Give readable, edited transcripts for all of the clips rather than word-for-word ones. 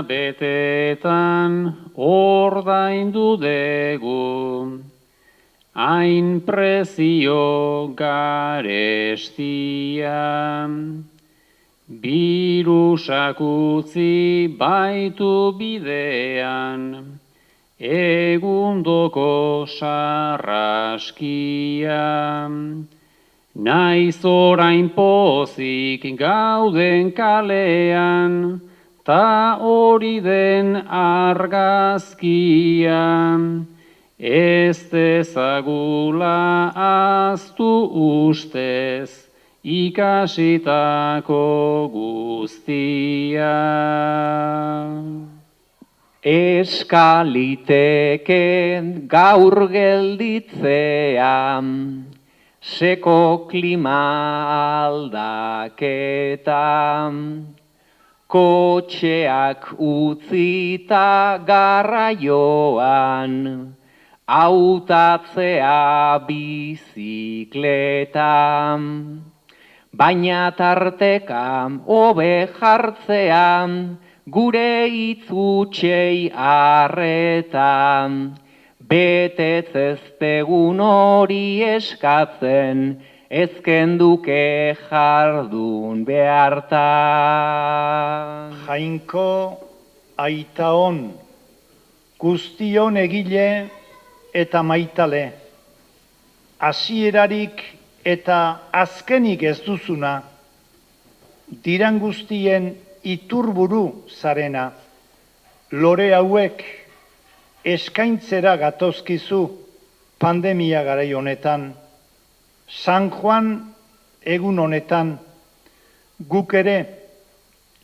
hilabetetan ordaindu dugu, hain prezio garestia. Birusak utzi baitu bidean, egundoko sarraskia. Naiz orain pozik gauden kalean, ta hori den argazkia. Ez dezagula ahaztu ustez, ikasitako guztia. Eskaliteken gaur gelditzea, seko klima aldaketa, kotxeak utzita garraioan, hautatzea bizikleta, baina tarteka hobe jartzea, gure itzutxei arreta, betez ez degun hori eskatzen, ezkenduke jardun behartan. Jainko aita on, guztion egile eta maitale, hasierarik eta azkenik ez duzuna, diran guztien iturburu zarena, lore hauek eskaintzera gatozkizu pandemia garai honetan, San Juan egun honetan, guk ere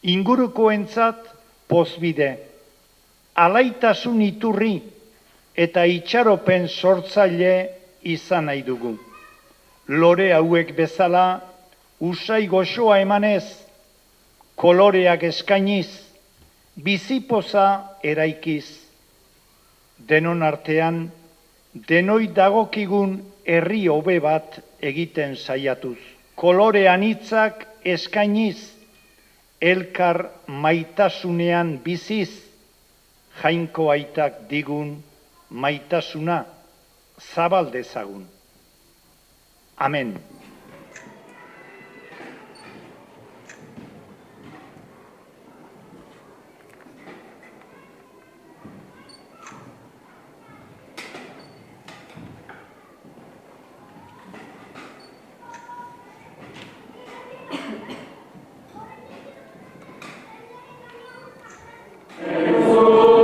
ingurukoentzat pozbide, alaitasun iturri eta itxaropen sortzaile izan nahi dugu. Lore hauek bezala usai goxoa emanez, koloreak eskainiz, bizipoza eraikiz. Denon artean, denoi dagokigun herri hobe bat egiten saiatuz. Kolore anitzak eskainiz, elkar maitasunean biziz, jainko aitak digun maitasuna zabal dezagun. Amen. Wow.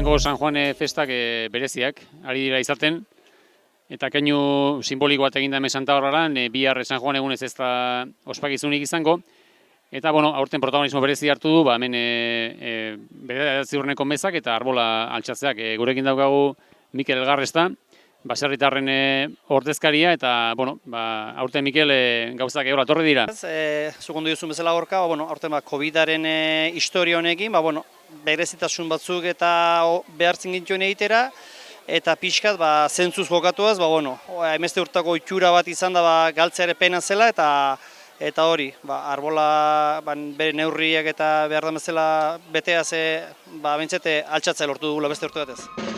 aurtengo San Juan festak bereziak, ari dira izaten, eta keinu simboliko bat egin da hemen Santa Barbaran, bihar San Juan egunez ez da ospakizunik izango, eta aurten protagonismo berezi hartu du, hemen bederatzi urreneko mezak eta arbola altxatzeak. Gurekin daukagu Mikel Elgarresta, baserritarren ordezkaria, eta aurten Mikel gauzak egola torre dira. Zugundu duzun bezala gorka, aurten COVID-aren historia honekin, berezitasun batzuk eta behartzen gintuen egitera, eta pixkat zentzuz jokatuaz, hainbeste urtako itxura bat izan da galtzea ere pena zela, eta hori, arbola bere neurriak eta behar da bezala beteaz, bentsete altxatzea lortu dugula beste urte batez.